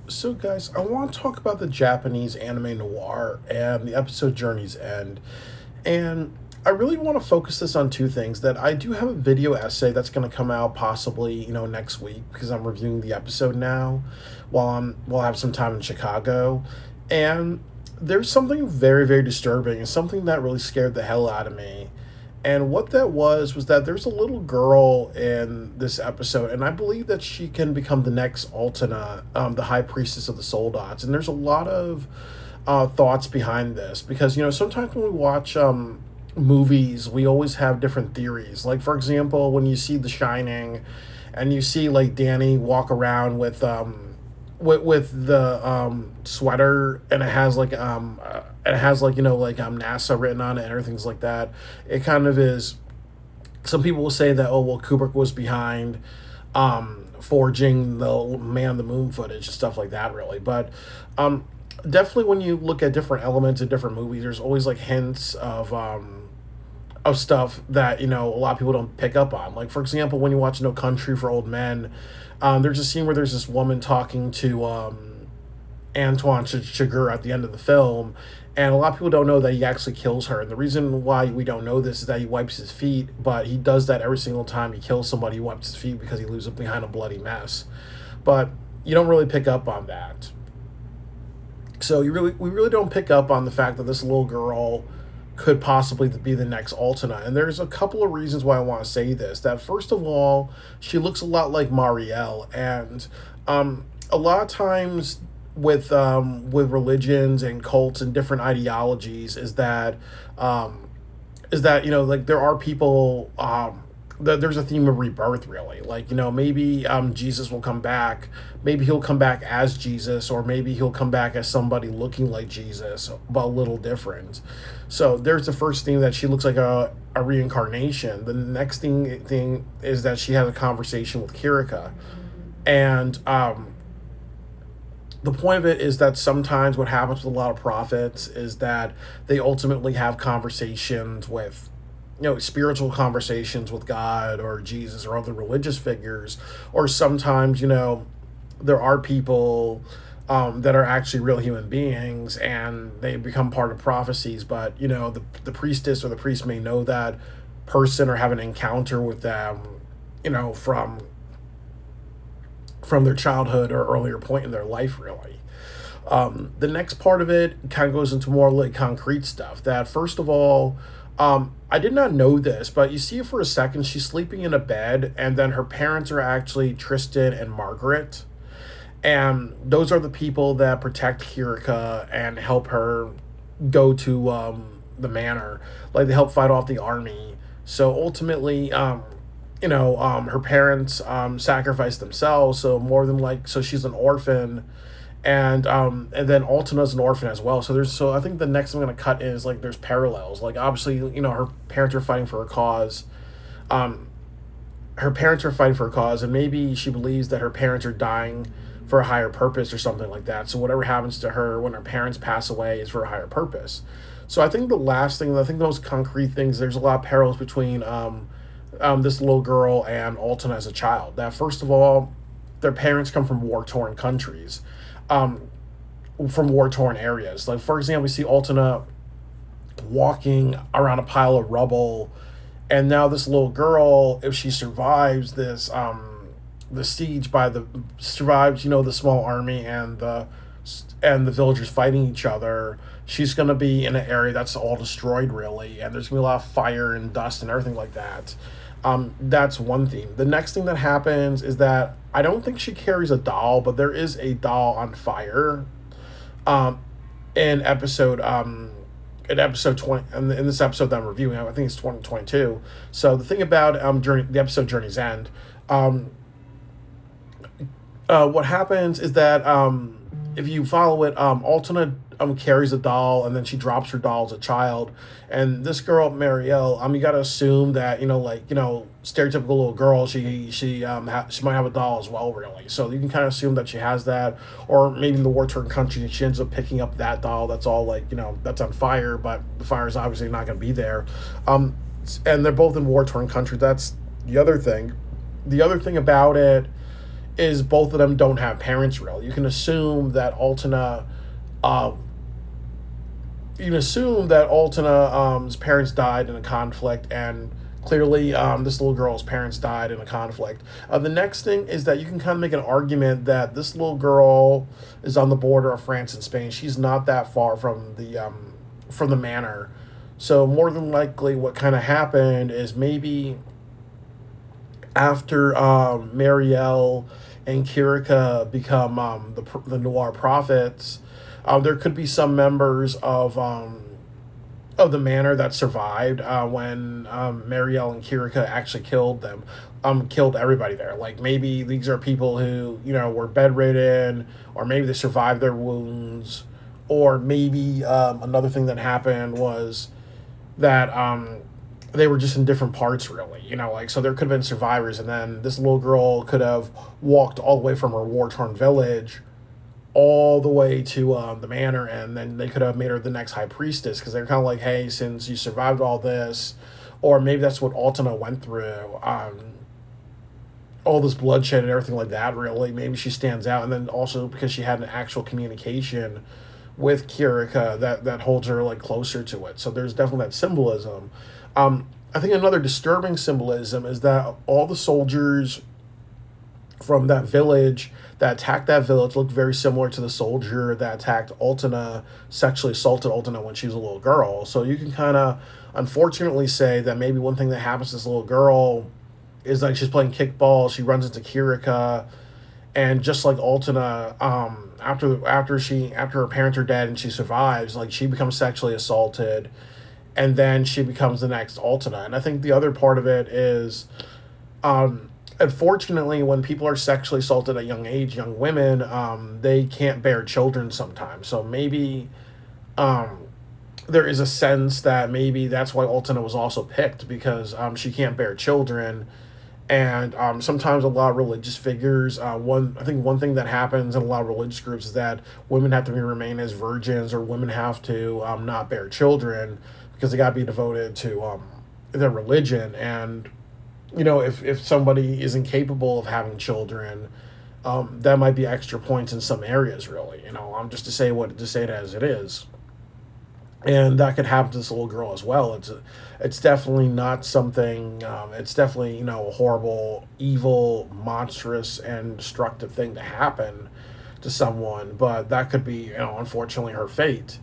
So, guys, I want to talk about the Japanese anime Noir and the episode Journey's End. And I really want to focus this on two things. That I do have a video essay that's going to come out possibly, next week because I'm reviewing the episode now while I have some time in Chicago. And there's something very, very disturbing and something that really scared the hell out of me. And what that was that there's a little girl in this episode, and I believe that she can become the next Altena, the High Priestess of the Soul Dots. And there's a lot of thoughts behind this because sometimes when we watch movies, we always have different theories. Like for example, when you see The Shining, and you see like Danny walk around with the sweater, and it has like NASA written on it and everything's like that. It kind of is. Some people will say that, oh well, Kubrick was behind forging the Man on the Moon footage and stuff like that, really. But definitely when you look at different elements in different movies, there's always like hints of stuff that a lot of people don't pick up on. Like for example, when you watch No Country for Old Men, there's a scene where there's this woman talking to Antoine Chigurh at the end of the film, and a lot of people don't know that he actually kills her. And the reason why we don't know this is that he wipes his feet, but he does that every single time he kills somebody. He wipes his feet because he leaves it behind a bloody mess. But you don't really pick up on that. So we really don't pick up on the fact that this little girl could possibly be the next Altena. And there's a couple of reasons why I want to say this. That first of all, she looks a lot like Marielle, and a lot of times with religions and cults and different ideologies is that like there are people that there's a theme of rebirth, really. Like maybe Jesus will come back. Maybe he'll come back as Jesus, or maybe he'll come back as somebody looking like Jesus but a little different. So there's the first thing, that she looks like a reincarnation. The next thing is that she has a conversation with Kirika. And the point of it is that sometimes what happens with a lot of prophets is that they ultimately have conversations with, spiritual conversations with God or Jesus or other religious figures. Or sometimes, there are people that are actually real human beings, and they become part of prophecies. But, the priestess or the priest may know that person or have an encounter with them, from their childhood or earlier point in their life, really. The next part of it kind of goes into more like concrete stuff. That first of all, I did not know this, but you see for a second she's sleeping in a bed, and then her parents are actually Tristan and Margaret, and those are the people that protect Kirika and help her go to the manor. Like they help fight off the army. So ultimately, her parents sacrificed themselves, so more than like, so she's an orphan, and then Altena's an orphan as well. So I think the next thing I'm gonna cut is like there's parallels. Like obviously, her parents are fighting for a cause. Her parents are fighting for a cause, and maybe she believes that her parents are dying for a higher purpose or something like that. So whatever happens to her when her parents pass away is for a higher purpose. So I think the most concrete things, there's a lot of parallels between this little girl and Altena as a child. That first of all, their parents come from war-torn countries, from war-torn areas. Like for example, we see Altena walking around a pile of rubble, and now this little girl, if she survives this the siege survives the small army and the villagers fighting each other, she's going to be in an area that's all destroyed, really, and there's going to be a lot of fire and dust and everything like that. That's one thing. The next thing that happens is that I don't think she carries a doll, but there is a doll on fire um, in episode 20, in this episode that I'm reviewing. I think it's 2022. So the thing about the episode Journey's End, what happens is that if you follow it, Altena carries a doll, and then she drops her doll as a child. And this girl, Marielle, you gotta assume that stereotypical little girl, she might have a doll as well, really. So you can kind of assume that she has that, or maybe in the war-torn country, she ends up picking up that doll that's all that's on fire, but the fire is obviously not going to be there. And they're both in war-torn country. That's the other thing. The other thing about it is both of them don't have parents. Really, you can assume that um, Altena's parents died in a conflict, and clearly this little girl's parents died in a conflict. The next thing is that you can kind of make an argument that this little girl is on the border of France and Spain. She's not that far from the manor, so more than likely, what kind of happened is maybe after Marielle and Kirika become the Noir prophets, there could be some members of the manor that survived when Marielle and Kirika actually killed them, killed everybody there. Like maybe these are people who were bedridden, or maybe they survived their wounds, or maybe another thing that happened was that they were just in different parts, really. Like, so there could have been survivors, and then this little girl could have walked all the way from her war torn village all the way to the manor, and then they could have made her the next high priestess, because they're kind of like, hey, since you survived all this, or maybe that's what Altena went through, all this bloodshed and everything like that, really. Maybe she stands out, and then also because she had an actual communication with Kirika that holds her like closer to it. So there's definitely that symbolism. I think another disturbing symbolism is that all the soldiers from that village that attacked that village looked very similar to the soldier that attacked Altena, sexually assaulted Altena when she was a little girl. So you can kind of, unfortunately, say that maybe one thing that happens to this little girl is like she's playing kickball, she runs into Kirika, and just like Altena, after her parents are dead and she survives, like she becomes sexually assaulted, and then she becomes the next Altena. And I think the other part of it is, unfortunately, when people are sexually assaulted at young age, young women, they can't bear children sometimes. So maybe there is a sense that maybe that's why Altena was also picked, because she can't bear children. And sometimes a lot of religious figures, I think one thing that happens in a lot of religious groups is that women have to remain as virgins, or women have to not bear children, because they got to be devoted to their religion. And if somebody is incapable of having children, that might be extra points in some areas, really. Just to say it as it is, and that could happen to this little girl as well. It's definitely not something. It's definitely a horrible, evil, monstrous, and destructive thing to happen to someone. But that could be, unfortunately, her fate.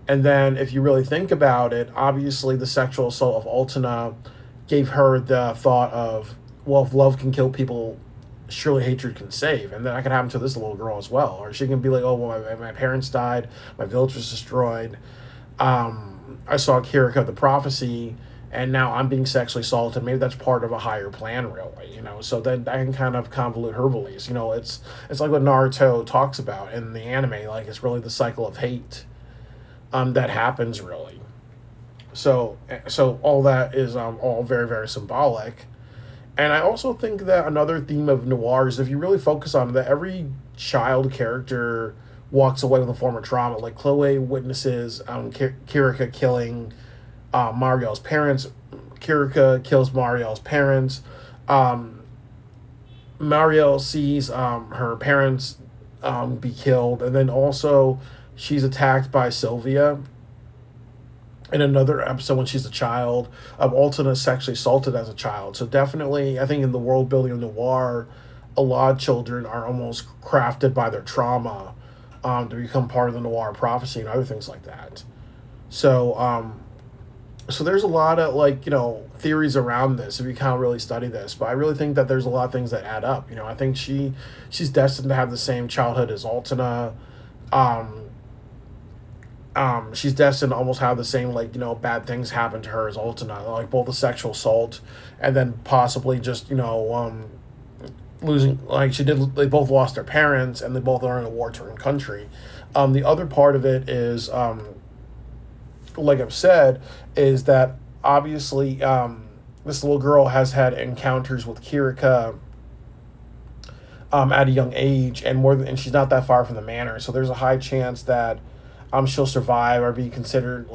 And then, if you really think about it, obviously the sexual assault of Altena gave her the thought of, well, if love can kill people, surely hatred can save. And then that could happen to this little girl as well. Or she can be like, oh, well, my parents died, my village was destroyed, I saw Kirika the prophecy, and now I'm being sexually assaulted. Maybe that's part of a higher plan, really. So then that can kind of convolute her beliefs. It's like what Naruto talks about in the anime. Like, it's really the cycle of hate that happens, really. So all that is all very, very symbolic. And I also think that another theme of Noir is, if you really focus on it, that every child character walks away with a form of trauma. Like Chloe witnesses Kirika killing Marielle's parents. Kirika kills Marielle's parents. Marielle sees her parents be killed. And then also she's attacked by Sylvia in another episode when she's a child. Altena is sexually assaulted as a child. So definitely, I think in the world building of Noir, a lot of children are almost crafted by their trauma to become part of the Noir prophecy and other things like that. So there's a lot of theories around this if you kind of really study this. But I really think that there's a lot of things that add up. I think she's destined to have the same childhood as Altena. She's destined to almost have the same bad things happen to her as Altena, like both the sexual assault and then possibly just losing, they both lost their parents, and they both are in a war-torn country. The other part of it is, like I've said, is that obviously this little girl has had encounters with Kirika at a young age, and she's not that far from the manor, so there's a high chance that she'll survive or be considered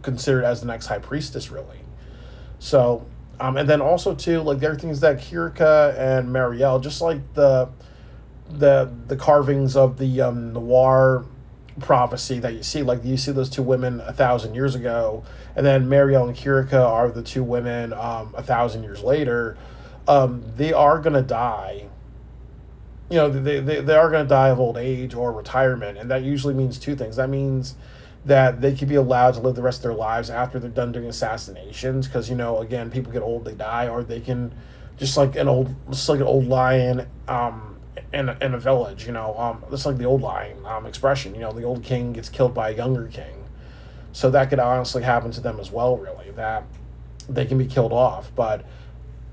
considered as the next high priestess, really. So And then also too, like there are things that Kirika and Marielle, just like the carvings of the Noir prophecy that you see, like you see those two women 1,000 years ago, and then Marielle and Kirika are the two women 1,000 years later. They are gonna die. You know, they are gonna die of old age or retirement, and that usually means two things. That means that they could be allowed to live the rest of their lives after they're done doing assassinations, because you know, again, people get old, they die, or they can just like an old lion in a village, you know, just like the old lion expression, you know, the old king gets killed by a younger king. So that could honestly happen to them as well, really, that they can be killed off. But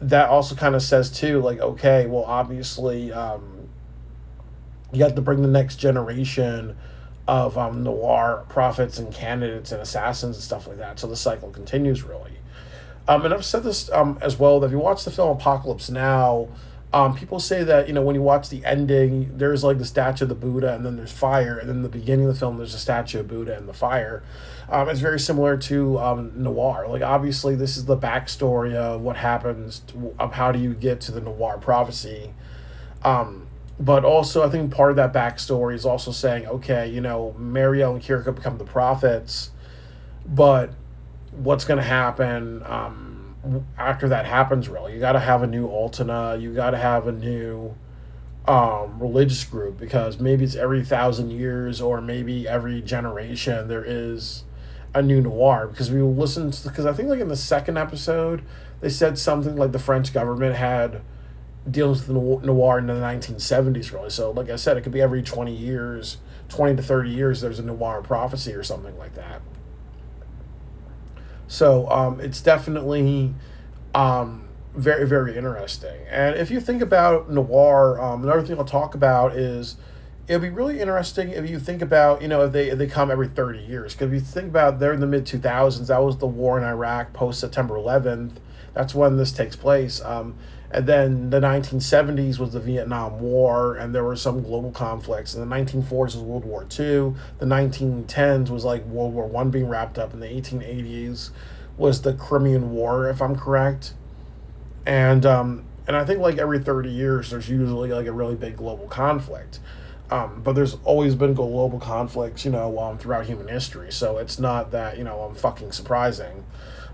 that also kind of says too, like, okay, well, obviously, you have to bring the next generation of noir prophets and candidates and assassins and stuff like that. So the cycle continues, really. And I've said this as well, that if you watch the film Apocalypse Now, people say that, you know, when you watch the ending, there's like the statue of the Buddha, and then there's fire, and then the beginning of the film, there's a statue of Buddha and the fire. It's very similar to Noir. Like, obviously, this is the backstory of what happens, of how do you get to the Noir prophecy. But also, I think part of that backstory is also saying, okay, you know, Mariel and Kirika become the prophets, but what's going to happen after that happens, really? You got to have a new Altena, you got to have a new religious group, because maybe it's every 1,000 years or maybe every generation there is a new Noir. Because we listened to, because I think like in the second episode, they said something like the French government had deals with the Noir in the 1970s, really. So, like I said, it could be every 20 years, 20 to 30 years, there's a Noir prophecy or something like that. So, it's definitely very, very interesting. And if you think about Noir, another thing I'll talk about is it'll be really interesting if you think about, you know, if they come every 30 years. Because if you think about, they're in the mid 2000s, that was the war in Iraq post September 11th. That's when this takes place. And then the 1970s was the Vietnam War, and there were some global conflicts. And the 1940s was World War II. The 1910s was like World War I being wrapped up. And the 1880s was the Crimean War, if I'm correct. And I think like every 30 years, there's usually like a really big global conflict. But there's always been global conflicts, you know, throughout human history. So it's not that, you know, fucking surprising.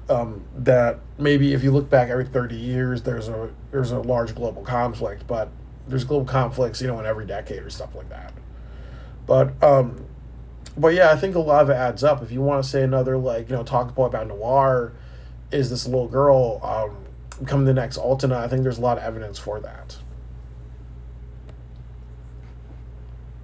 That maybe if you look back every 30 years, there's a large global conflict, but there's global conflicts, you know, in every decade or stuff like that. But yeah, I think a lot of it adds up. If you want to say another, like, you know, talk about Noir, is this little girl becoming the next Altena? I think there's a lot of evidence for that.